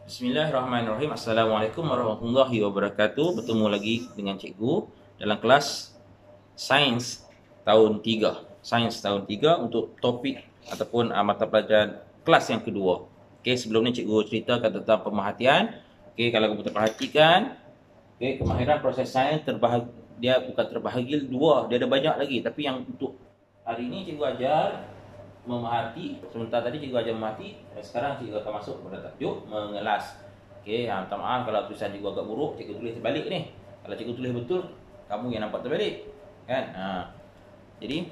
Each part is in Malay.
Bismillahirrahmanirrahim. Assalamualaikum warahmatullahi wabarakatuh. Bertemu lagi dengan cikgu dalam kelas Sains tahun 3. Sains tahun 3 untuk topik ataupun mata pelajaran kelas yang kedua. Okey, sebelum ni cikgu ceritakan tentang pemerhatian. Okey, kalau kamu perhatikan, okey, kemahiran proses sains dia bukan terbahagi dua, dia ada banyak lagi. Tapi yang untuk hari ini cikgu ajar memerhati. Sementara tadi cikgu ajar memerhati, sekarang cikgu akan masuk pada tajuk mengelas. Okey, minta maaf kalau tulisan cikgu agak buruk, cikgu tulis terbalik ni. Kalau cikgu tulis betul, kamu yang nampak terbalik. Kan? Jadi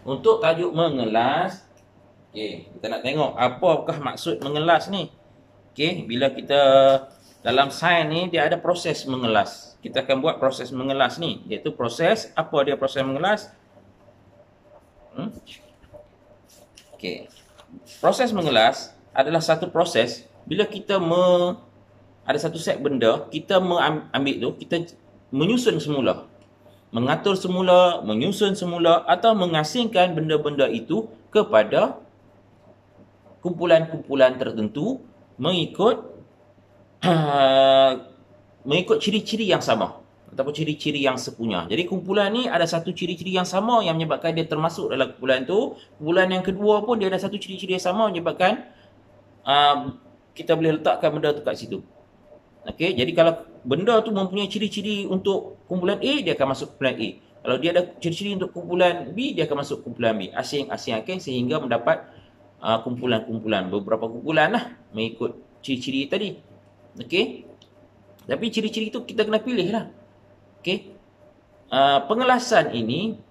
untuk tajuk mengelas, okey, kita nak tengok apakah maksud mengelas ni. Okey, bila kita dalam sains ni dia ada proses mengelas. Kita akan buat proses mengelas ni, iaitu proses apa dia proses mengelas? Okey. Proses mengelas adalah satu proses bila kita ada satu set benda, kita ambil tu, kita menyusun semula. Mengatur semula, menyusun semula atau mengasingkan benda-benda itu kepada kumpulan-kumpulan tertentu mengikut ciri-ciri yang sama ataupun ciri-ciri yang sepunya. Jadi kumpulan ni ada satu ciri-ciri yang sama yang menyebabkan dia termasuk dalam kumpulan tu. Kumpulan yang kedua pun dia ada satu ciri-ciri yang sama menyebabkan kita boleh letakkan benda tu kat situ. Okey, jadi kalau benda tu mempunyai ciri-ciri untuk kumpulan A, dia akan masuk kumpulan A. Kalau dia ada ciri-ciri untuk kumpulan B, dia akan masuk kumpulan B. Asing-asing sehingga mendapat kumpulan-kumpulan, beberapa kumpulan lah mengikut ciri-ciri tadi. Okey. Tapi ciri-ciri itu kita kena pilih lah. Okey. Pengelasan ini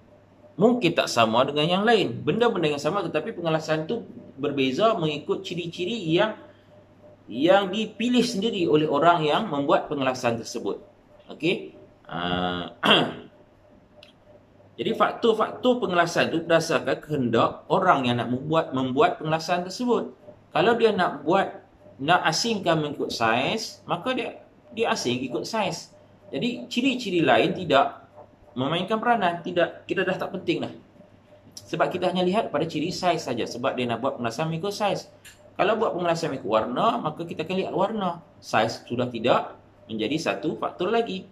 mungkin tak sama dengan yang lain. Benda-benda yang sama tetapi pengelasan tu berbeza mengikut ciri-ciri yang dipilih sendiri oleh orang yang membuat pengelasan tersebut. Okey. Jadi faktor-faktor pengelasan itu berdasarkan kehendak orang yang nak membuat pengelasan tersebut. Kalau dia nak asingkan mengikut saiz, maka dia asing ikut saiz. Jadi ciri-ciri lain tidak memainkan peranan, kita dah tak penting dah. Sebab kita hanya lihat pada ciri saiz saja, sebab dia nak buat pengelasan mengikut saiz. Kalau buat pengelasan mengikut warna, maka kita akan lihat warna. Saiz sudah tidak menjadi satu faktor lagi.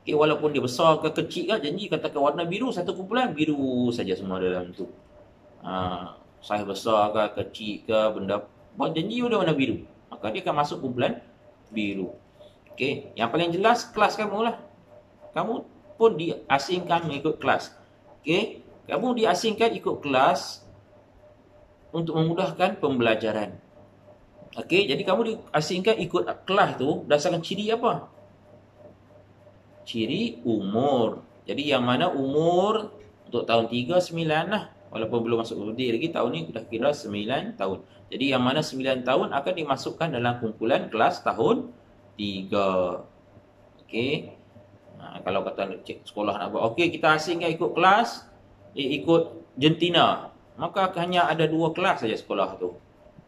Okay, walaupun dia besar ke kecil ke, janji katakan warna biru, satu kumpulan biru saja semua dalam tu. Saiz besar ke kecil ke, benda buat janji dia warna biru, maka dia akan masuk kumpulan biru. Okey, yang paling jelas kelas kamu lah. Kamu pun diasingkan mengikut kelas. Okey, kamu diasingkan ikut kelas untuk memudahkan pembelajaran. Okey, jadi kamu diasingkan ikut kelas tu berdasarkan ciri apa? Ciri umur. Jadi yang mana umur untuk tahun 3 9 lah. Walaupun belum masuk birthday lagi, tahun ni dah kira 9 tahun. Jadi yang mana 9 tahun akan dimasukkan dalam kumpulan kelas tahun 3. Okey. Kalau kata sekolah nak buat, okey kita asingkan ikut kelas, ikut jentina, maka hanya ada 2 kelas saja sekolah tu.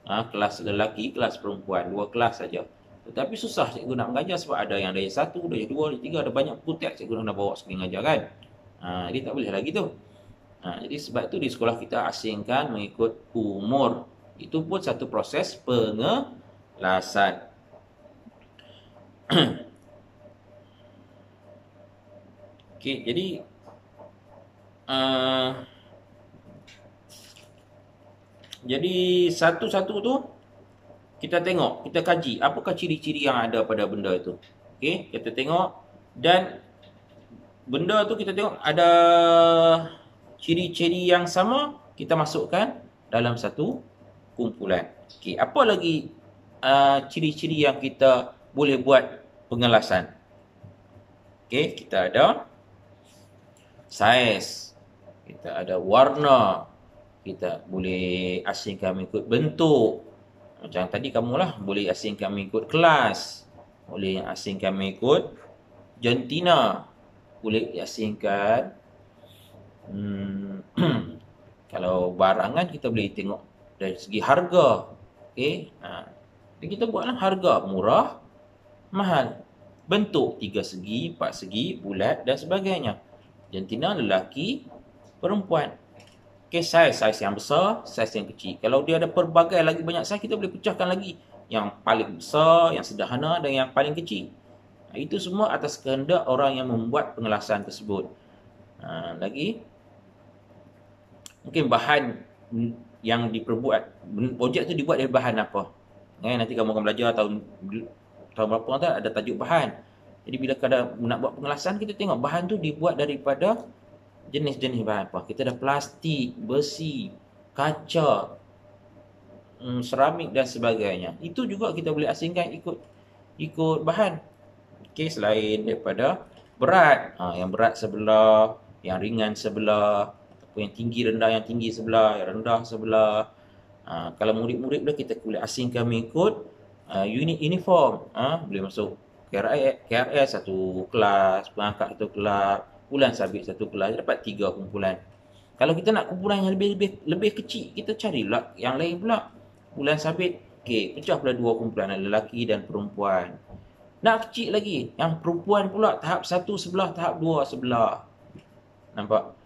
Kelas lelaki, kelas perempuan, 2 kelas saja. Tetapi susah cikgu nak mengajar sebab ada yang dari 1, dari 2, dari 3, ada banyak putek cikgu nak bawa sekali mengajar kan. Jadi tak boleh lagi tu. Jadi sebab tu di sekolah kita asingkan mengikut umur. Itu pun satu proses pengelasan. Okey, jadi satu-satu tu kita tengok, kita kaji apakah ciri-ciri yang ada pada benda itu. Okey, kita tengok dan benda tu kita tengok ada ciri-ciri yang sama, kita masukkan dalam satu kumpulan. Okey, apa lagi ciri-ciri yang kita boleh buat pengelasan? Okey, kita ada saiz, kita ada warna, kita boleh asingkan mengikut bentuk. Macam tadi kamulah boleh asingkan mengikut kelas, boleh asingkan mengikut jentina, boleh asingkan kalau barangan kita boleh tengok dari segi harga. Okey, jadi kita buatlah harga murah, mahal, bentuk 3 segi, 4 segi, bulat dan sebagainya. Jantina, lelaki, perempuan. Okey, saiz yang besar, saiz yang kecil. Kalau dia ada pelbagai lagi banyak saiz, kita boleh pecahkan lagi yang paling besar, yang sederhana dan yang paling kecil. Itu semua atas kehendak orang yang membuat pengelasan tersebut. Lagi, mungkin bahan yang diperbuat, projek tu dibuat dari bahan apa. Nanti kamu akan belajar tahun berapa tu ada tajuk bahan. Jadi bila kada nak buat pengelasan, kita tengok bahan tu dibuat daripada jenis-jenis bahan apa. Kita ada plastik, besi, kaca, seramik dan sebagainya. Itu juga kita boleh asingkan ikut bahan. Okey, selain daripada berat, yang berat sebelah, yang ringan sebelah, ataupun yang tinggi rendah, yang tinggi sebelah, yang rendah sebelah. Kalau murid-murid pula kita boleh asingkan mengikut unit uniform. Boleh masuk KRS satu kelas, pengangkat satu kelas, kumpulan sabit satu kelas, dapat 3 kumpulan. Kalau kita nak kumpulan yang lebih kecil, kita carilah yang lain pula. Kumpulan sabit, okey, pecah pula 2 kumpulan, lelaki dan perempuan. Nak kecil lagi, yang perempuan pula tahap 1 sebelah, tahap 2 sebelah. Nampak?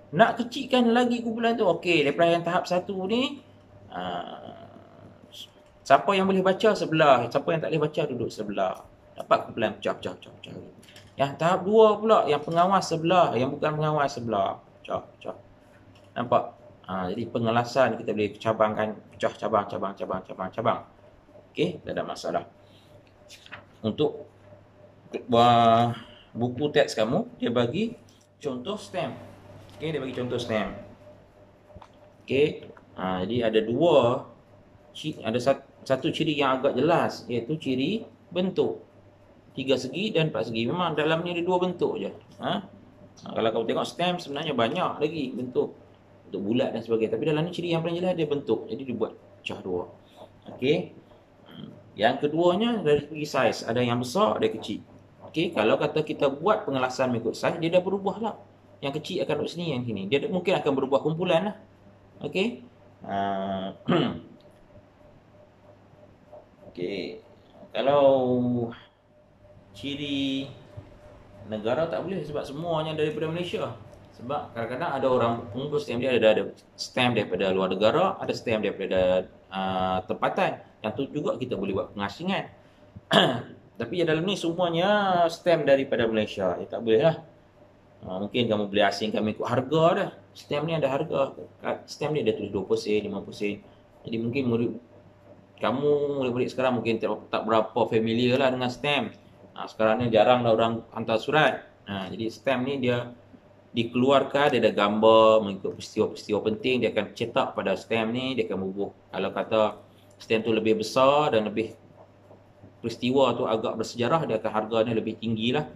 Nak kecilkan lagi kumpulan tu, okey, daripada yang tahap 1 ni, siapa yang boleh baca sebelah, siapa yang tak boleh baca duduk sebelah. Dapat kumpulan pecah. Yang tahap 2 pula, yang pengawas sebelah, yang bukan pengawas sebelah. Pecah. Nampak? Jadi pengelasan kita boleh cabangkan, pecah cabang. Okey, tak ada masalah. Untuk buku teks kamu, dia bagi contoh stem. Okey, dia bagi contoh stem. Okey, jadi ada satu ciri yang agak jelas, iaitu ciri bentuk. 3 segi dan 4 segi. Memang dalam ni ada 2 bentuk je. Kalau kamu tengok stem sebenarnya banyak lagi bentuk bulat dan sebagainya. Tapi dalam ni ciri yang paling jelas dia bentuk. Jadi dibuat pecah 2. Okey. Yang keduanya dari segi saiz, ada yang besar, ada yang kecil. Okey, kalau kata kita buat pengelasan mengikut saiz, dia dah berubah lah. Yang kecil akan duduk sini, yang sini. Dia mungkin akan berubah kumpulan lah. Okey. Okey. Kalau ciri negara tak boleh sebab semuanya daripada Malaysia. Sebab kadang-kadang ada orang pengumpul stem dia ada stem daripada luar negara, ada stem daripada tempatan. Yang tu juga kita boleh buat pengasingan. Tapi yang dalam ni semuanya stem daripada Malaysia. Tak boleh lah. Mungkin kamu boleh asingkan mengikut harga dah. Stem ni ada harga. Stem ni ada tulis 20 sen, 50 sen. Jadi mungkin murid-murid sekarang mungkin tak berapa familiar lah dengan stem. Sekarang ni jarang lah orang hantar surat. Jadi stem ni dia dikeluarkan, dia ada gambar mengikut peristiwa-peristiwa penting, dia akan cetak pada stem ni, dia akan bubuh. Kalau kata stem tu lebih besar dan lebih peristiwa tu agak bersejarah, dia akan harganya lebih tinggi lah.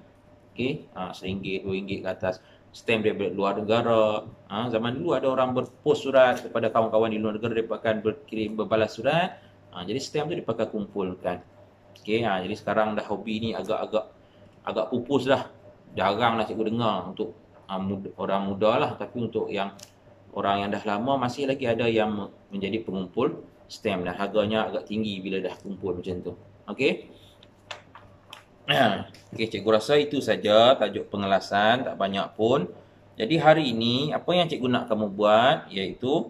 Okey, RM1, RM2 ke atas. Stem daripada luar negara. Zaman dulu ada orang berpost surat kepada kawan-kawan di luar negara, dia akan berbalas surat. Jadi stem tu dipakai kumpulkan. Okey, jadi sekarang dah hobi ni agak pupus dah. Jarang lah cikgu dengar untuk orang muda lah, tapi untuk yang orang yang dah lama masih lagi ada yang menjadi pengumpul stem dan harganya agak tinggi bila dah kumpul macam tu. Okey. Okey, cikgu rasa itu saja tajuk pengelasan, tak banyak pun. Jadi hari ini apa yang cikgu nak kamu buat iaitu,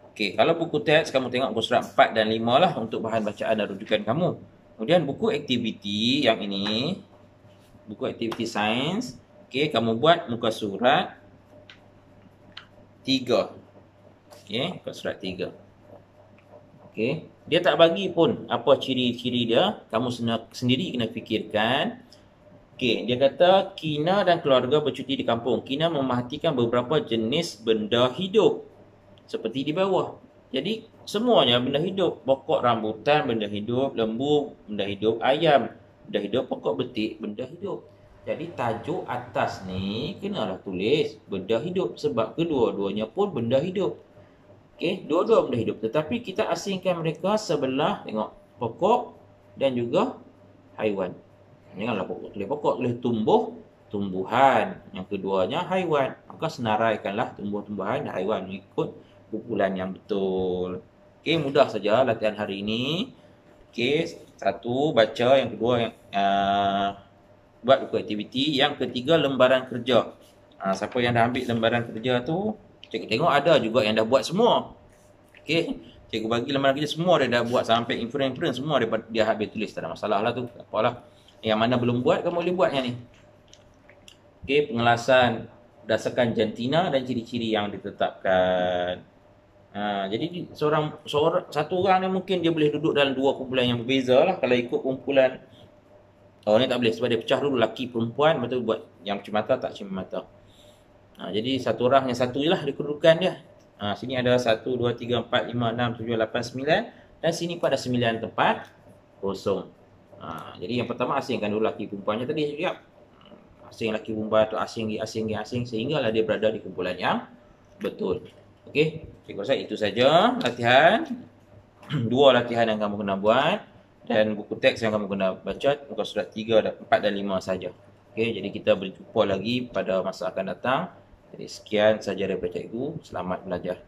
okey, kalau buku teks kamu tengok buku surat 4 dan 5 lah untuk bahan bacaan dan rujukan kamu. Kemudian buku aktiviti yang ini, buku aktiviti sains. Okey, kamu buat muka surat 3. Okey, muka surat 3. Okey, dia tak bagi pun apa ciri-ciri dia, kamu sendiri kena fikirkan. Okey, dia kata Kina dan keluarga bercuti di kampung. Kina memerhatikan beberapa jenis benda hidup seperti di bawah. Jadi semuanya benda hidup, pokok rambutan benda hidup, lembu benda hidup, ayam benda hidup, pokok betik benda hidup. Jadi tajuk atas ni kenalah tulis benda hidup sebab kedua-duanya pun benda hidup. Okey, dua-dua benda hidup. Tetapi kita asingkan mereka sebelah, tengok, pokok dan juga haiwan. Janganlah pokok tulis tumbuhan. Yang keduanya haiwan. Maka senaraikanlah tumbuh-tumbuhan dan haiwan mengikut kumpulan yang betul. Okey, mudah saja latihan hari ini. Okey, satu baca, yang kedua yang buat buku aktiviti. Yang ketiga, lembaran kerja. Siapa yang dah ambil lembaran kerja tu, cikgu tengok ada juga yang dah buat semua. Okey, Cikgu bagi lembaran kerja semua dia dah buat sampai inference semua dia habis tulis, tak ada masalah lah tu. Apalah. Yang mana belum buat kamu boleh buat yang ni. Okey, pengelasan berdasarkan jantina dan ciri-ciri yang ditetapkan. Jadi satu orang ni mungkin dia boleh duduk dalam dua kumpulan yang berbeza lah. Kalau ikut kumpulan ni tak boleh sebab dia pecah dulu lelaki perempuan, betul buat yang cermata tak cermata. Jadi satu orang yang satu je lah dia kedudukan dia. Sini ada 1, 2, 3, 4, 5, 6, 7, 8, 9 dan sini pun ada 9 tempat kosong. Jadi yang pertama asingkan dulu lelaki perempuannya tadi siap. Asing lelaki perempuan atau asing sehinggalah dia berada di kumpulan yang betul. Okey, cikgu rasa itu saja latihan. Dua latihan yang kamu kena buat dan buku teks yang kamu kena baca muka surat 3 dan 4 dan 5 saja. Okey, jadi kita berjumpa lagi pada masa akan datang. Jadi sekian saja daripada cikgu. Selamat belajar.